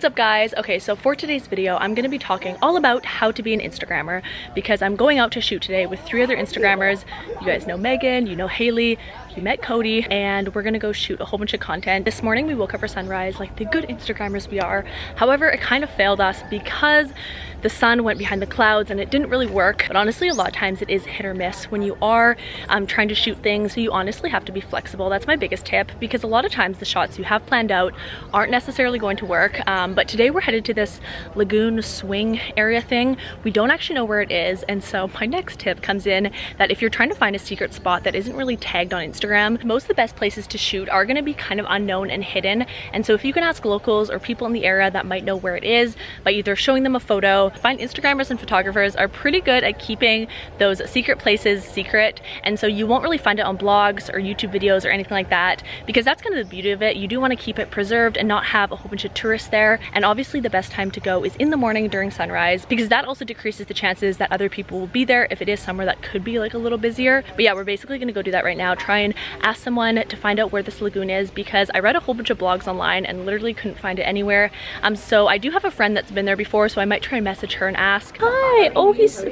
What's up guys? Okay, so for today's video I'm going to be talking all about how to be an Instagrammer because I'm going out to shoot today with 3 other Instagrammers. You guys know Meagan, you know Haley, you met Cody, and we're gonna go shoot a whole bunch of content. This morning we woke up for sunrise like the good Instagrammers we are. However, it kind of failed us because the sun went behind the clouds and it didn't really work. But honestly, a lot of times it is hit or miss when you are trying to shoot things. So you honestly have to be flexible. That's my biggest tip, because a lot of times the shots you have planned out aren't necessarily going to work. But today we're headed to this lagoon swing area thing. We don't actually know where it is, and so my next tip comes in that if you're trying to find a secret spot that isn't really tagged on Instagram, most of the best places to shoot are going to be kind of unknown and hidden. And so if you can ask locals or people in the area that might know where it is by either showing them a photo, find Instagrammers and photographers are pretty good at keeping those secret places secret, and so you won't really find it on blogs or YouTube videos or anything like that, because that's kind of the beauty of it. You do want to keep it preserved and not have a whole bunch of tourists there. And obviously the best time to go is in the morning during sunrise, because that also decreases the chances that other people will be there if it is somewhere that could be like a little busier. But yeah, we're basically going to go do that right now, try and ask someone to find out where this lagoon is, because I read a whole bunch of blogs online and literally couldn't find it anywhere. So I do have a friend that's been there before, so I might try and message her and ask. Hi. Oh, he's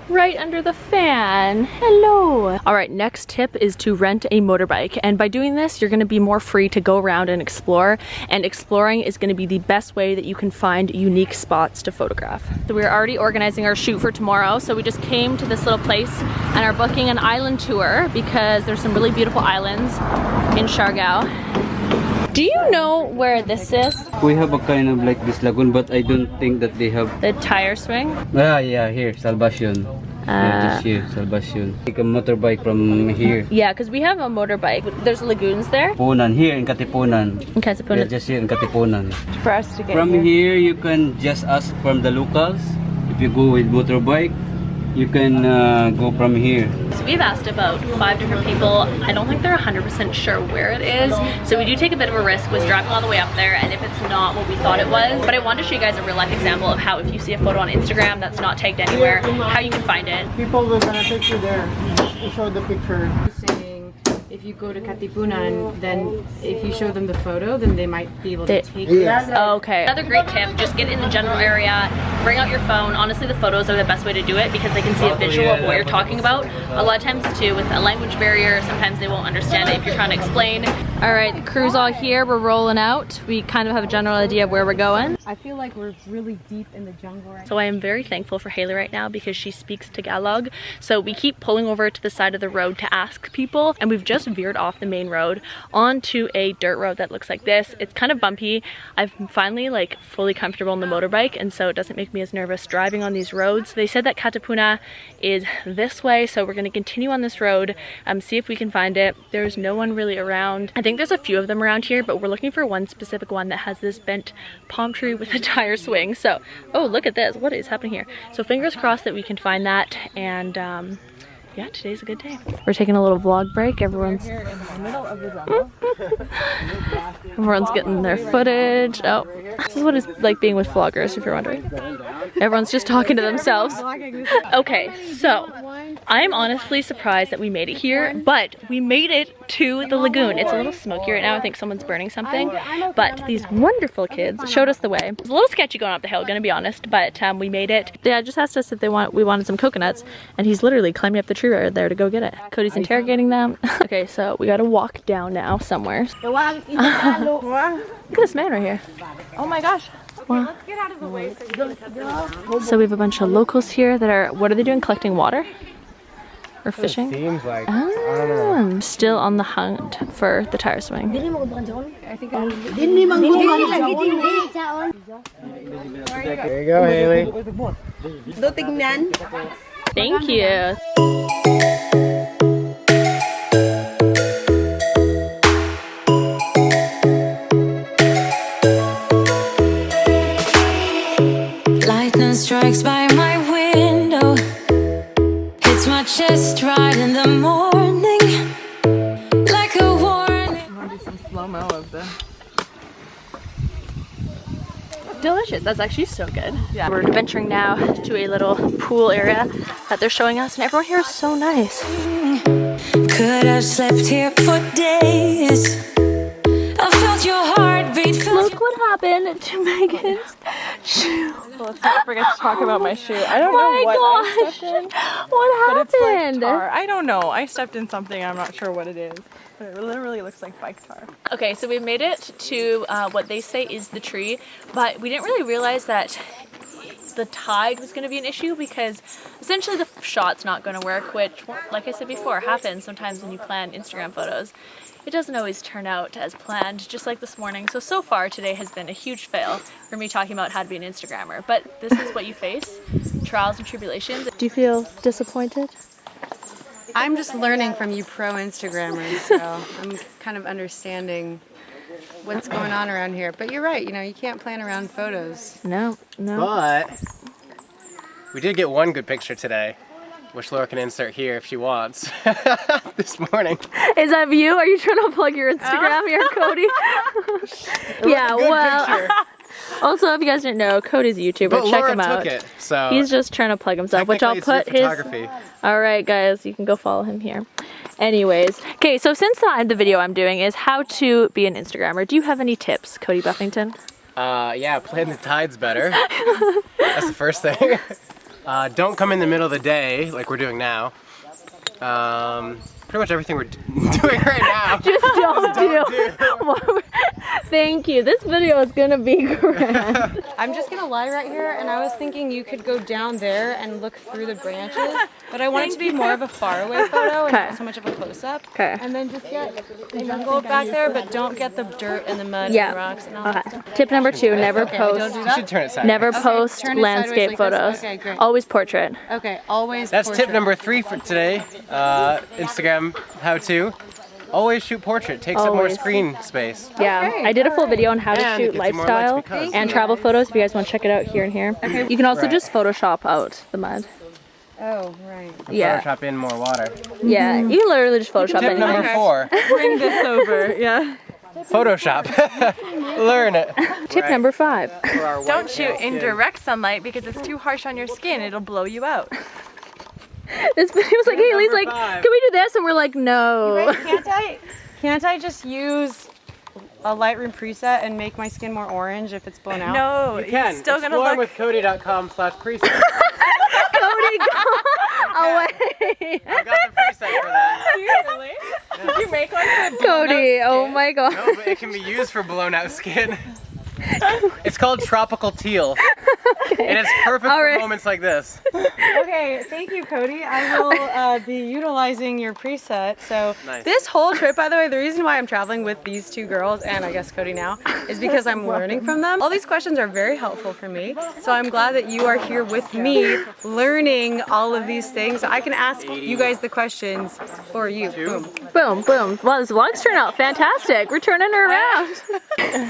right under the fan. Hello. All right, next tip is to rent a motorbike, and by doing this you're going to be more free to go around and explore, and exploring is going to be the best way that you can find unique spots to photograph. So we're already organizing our shoot for tomorrow, so we just came to this little place and are booking an island tour because there's some really beautiful islands in Siargao. Do you know where this is? We have a kind of like this lagoon, but I don't think that they have the tire swing. Yeah, here, Salvation. Yeah, just here, Salvation. Take a motorbike from here. Yeah, because we have a motorbike. There's lagoons there. Katipunan, here in Katipunan. In Katipunan. Yeah, just here in Katipunan. For us to get from here, you can just ask from the locals. If you go with motorbike, you can go from here. So we've asked about 5 different people. I don't think they're 100% sure where it is. So we do take a bit of a risk with driving all the way up there, and if it's not what we thought it was. But I wanted to show you guys a real life example of how if you see a photo on Instagram that's not tagged anywhere, how you can find it. People are gonna take you there. You show the picture. If you go to Katipunan, then if you show them the photo, then they might be able to take it. Oh, okay. Another great tip, just get in the general area, bring out your phone. Honestly, the photos are the best way to do it because they can see a visual of what you're talking about. A lot of times too, with a language barrier, sometimes they won't understand it if you're trying to explain. All right, the crew's all here, we're rolling out. We kind of have a general idea of where we're going. I feel like we're really deep in the jungle right now. So I am very thankful for Haley right now because she speaks Tagalog. So we keep pulling over to the side of the road to ask people, and we've just veered off the main road onto a dirt road that looks like this. It's kind of bumpy. I'm finally like fully comfortable on the motorbike, and so it doesn't make me as nervous driving on these roads. They said that Katipunan is this way, so we're going to continue on this road, see if we can find it. There's no one really around. I think there's a few of them around here, but we're looking for one specific one that has this bent palm tree with a tire swing. So, oh, look at this. What is happening here? So fingers crossed that we can find that, and yeah, today's a good day. We're taking a little vlog break. Everyone's here in the middle of the jungle. Everyone's getting their footage. Oh, this is what it's like being with vloggers, if you're wondering. Everyone's just talking to themselves. Okay, so I'm honestly surprised that we made it here, but we made it to the lagoon. It's a little smoky right now. I think someone's burning something, but these wonderful kids showed us the way. It was a little sketchy going up the hill, gonna be honest, but we made it. They just asked us if we wanted some coconuts, and he's literally climbing up the tree right there to go get it. Cody's interrogating them. Okay, so we gotta walk down now somewhere. Look at this man right here. Oh my gosh. Wow. Let's get out of the way so you can So we have a bunch of locals here that are, what are they doing? Collecting water? Or fishing? Seems like. I don't know. Still on the hunt for the tire swing. I think There you go, Haley. Thank you. Lightning strikes by my window, hits my chest right in the morning, like a warning. I want to do some slow-mo of the... Delicious. That's actually so good. Yeah. We're venturing now to a little pool area that they're showing us, and everyone here is so nice. Could have slept here for days. I felt your heartbeat. Look what happened to Megan's shoe. Let's not forget to talk about my shoe. I don't know what I stepped in. What But it's like happened? tar. I don't know. I stepped in something. I'm not sure what it is. But it literally looks like bike tar. Okay, so we've made it to what they say is the tree, but we didn't really realize that the tide was going to be an issue because essentially the shot's not going to work, which, like I said before, happens sometimes when you plan Instagram photos. It doesn't always turn out as planned, just like this morning. So far today has been a huge fail for me talking about how to be an Instagrammer, but this is what you face, trials and tribulations. Do you feel disappointed? I'm just learning from you pro Instagrammers, so I'm kind of understanding what's going on around here. But you're right, you know, you can't plan around photos. No. But we did get one good picture today, which Laura can insert here if she wants. This morning. Is that you? Are you trying to plug your Instagram here, Cody? Yeah, well. Picture. Also, if you guys didn't know, Cody's a YouTuber. But Check Laura him out. took it, so He's just trying to plug himself, which I'll technically put it's your his. photography. All right, guys, you can go follow him here. Anyways, okay, so since the video I'm doing is how to be an Instagrammer, do you have any tips, Cody Buffington? Yeah, plan the tides better. That's the first thing. Don't come in the middle of the day like we're doing now. Pretty much everything we're doing right now. Just don't do. Thank you. This video is gonna be grand. I'm just gonna lie right here, and I was thinking you could go down there and look through the branches, but I want it to be more of a faraway photo and not so much of a close-up. Okay. And then just get a jungle back there, but don't get the dirt and the mud and the rocks and all that stuff. Tip number 2, never post. You should turn it sideways. Never post turn it landscape sideways like this. photos. Okay, great. Always portrait. Okay, always That's portrait. tip number 3 for today. Instagram how-to. Always shoot portrait. Takes up more Always. screen space. Yeah, I did a full video on how to And shoot it gets you more lifestyle likes because- and travel photos. If you guys want to check it out here and here. You can also Right. just Photoshop out the mud. Oh, right. Yeah. Photoshop in more water. Yeah, you can literally just Photoshop Tip anything. number 4. Bring this over, yeah. Photoshop. Learn it. Tip number 5. Don't shoot in direct sunlight because it's too harsh on your skin. It'll blow you out. This video was like, Haley's like, Number 5. can we do this? And we're like, no. Can't I just use a Lightroom preset and make my skin more orange if it's blown out? No, You can. it's still gonna Explore look. with Cody.com/preset. Cody, go away. I got the preset for that. Really? Did you make one for Cody, oh my god. No, but it can be used for blown out skin. It's called tropical teal. And it's perfect All for right. moments like this. Okay, thank you, Cody. I will be utilizing your preset. So Nice. this whole trip, by the way, the reason why I'm traveling with these 2 girls, and I guess Cody now, is because I'm learning from them. All these questions are very helpful for me. So I'm glad that you are here with me learning all of these things. I can ask you guys the questions for you. Boom. Boom, boom. Well, this vlog's turned out fantastic. We're turning her around.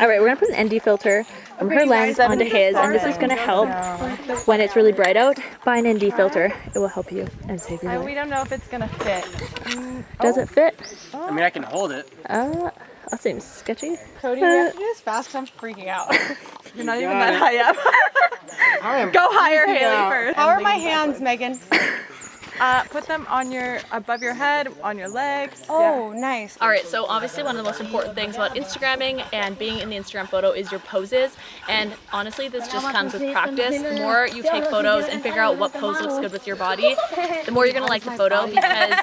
All right, we're gonna put an ND filter from her lens onto his, and this is gonna help when it's really bright out. Buy an ND filter. It will help you and save your life. We don't know if it's gonna fit. Does it fit? I mean, I can hold it. That seems sketchy. Cody, we have to do this fast because I'm freaking out. You're not even that high up. Go higher, Haley, first. How are my hands, Megan? Put them on above your head, on your legs. Oh, nice. All right, so obviously one of the most important things about Instagramming and being in the Instagram photo is your poses. And honestly, this just comes with practice. The more you take photos and figure out what pose looks good with your body, the more you're gonna like the photo, because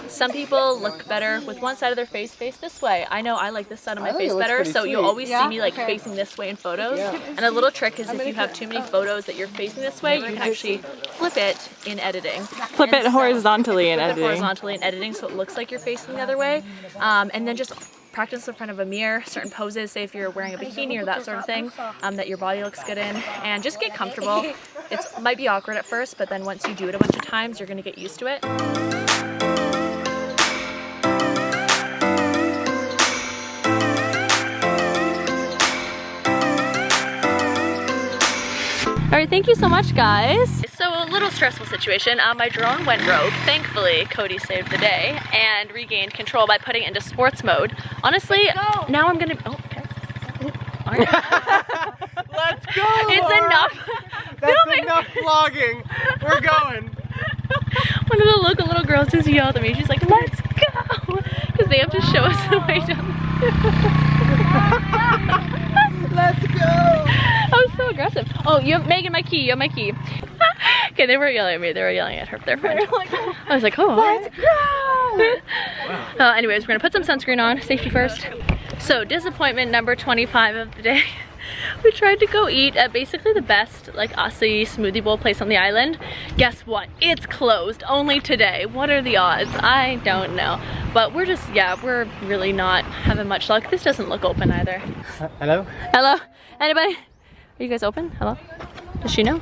some people look better with one side of their face faced this way. I know I like this side of my face better, so you always see me like facing this way in photos. And a little trick is if you have too many photos that you're facing this way, you can actually flip it in editing. Flip it horizontally in Flip it editing. horizontally in editing so it looks like you're facing the other way. And then just practice in front of a mirror, certain poses, say if you're wearing a bikini or that sort of thing, that your body looks good in, and just get comfortable. It might be awkward at first, but then once you do it a bunch of times, you're gonna get used to it. All right, thank you so much, guys. So a little stressful situation. My drone went rogue. Thankfully, Cody saved the day and regained control by putting it into sports mode. Honestly, now I'm gonna, oh, okay. Let's go! It's enough That's filming. enough vlogging. We're going. One of the local little girls just yelled at me. She's like, let's go! Because they have to show us the way down. Oh, you have Megan, my key. You have my key. Okay, they weren't yelling at me. They were yelling at their friend. I was like, oh. Anyways, we're gonna put some sunscreen on. Safety first. So disappointment number 25 of the day. We tried to go eat at basically the best like Aussie smoothie bowl place on the island. Guess what? It's closed only today. What are the odds? I don't know. But we're just, yeah, we're really not having much luck. This doesn't look open either. Hello? Hello? Anybody? Are you guys open? Hello? Does she know?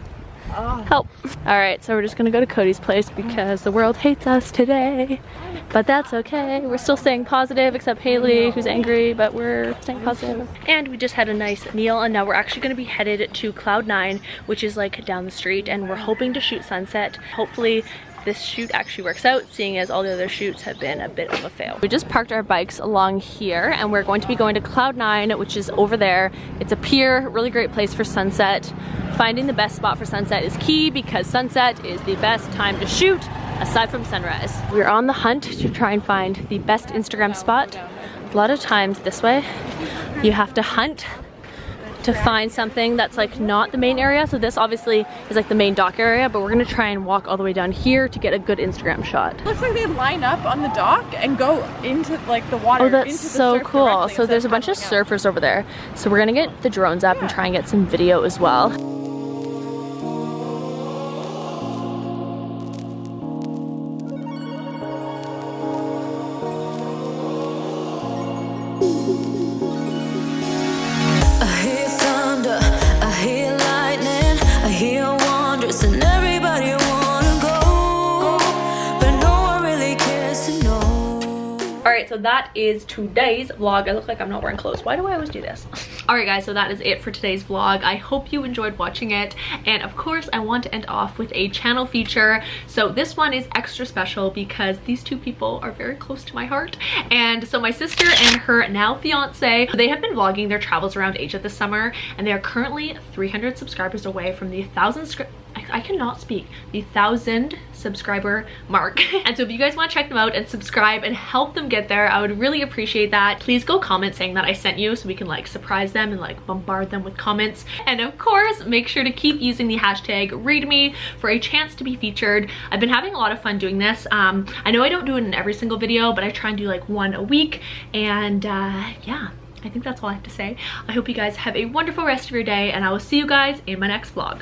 Help. Alright, so we're just gonna go to Cody's place because the world hates us today. But that's okay. We're still staying positive, except Haley, who's angry, but we're staying positive. And we just had a nice meal, and now we're actually gonna be headed to Cloud 9, which is like down the street, and we're hoping to shoot sunset. Hopefully this shoot actually works out, seeing as all the other shoots have been a bit of a fail. We just parked our bikes along here, and we're going to be going to Cloud 9, which is over there. It's a pier, really great place for sunset. Finding the best spot for sunset is key because sunset is the best time to shoot aside from sunrise. We're on the hunt to try and find the best Instagram spot. A lot of times this way, you have to hunt to find something that's like not the main area. So this obviously is like the main dock area, but we're gonna try and walk all the way down here to get a good Instagram shot. Looks like they line up on the dock and go into like the water. Oh, that's so cool. So there's a bunch of surfers over there. So we're gonna get the drones up and try and get some video as well. Alright, so that is today's vlog. I look like I'm not wearing clothes. Why do I always do this? Alright guys, so that is it for today's vlog. I hope you enjoyed watching it. And of course, I want to end off with a channel feature. So this one is extra special because these two people are very close to my heart. And so my sister and her now fiance, they have been vlogging their travels around Asia this summer. And they are currently 300 subscribers away from the 1,000 I cannot speak, the 1,000 subscriber mark. And so if you guys want to check them out and subscribe and help them get there, I would really appreciate that. Please go comment saying that I sent you so we can like surprise them and like bombard them with comments. And of course, make sure to keep using the hashtag #ReadMe for a chance to be featured. I've been having a lot of fun doing this. I know I don't do it in every single video, but I try and do like one a week. And yeah, I think that's all I have to say. I hope you guys have a wonderful rest of your day, and I will see you guys in my next vlog.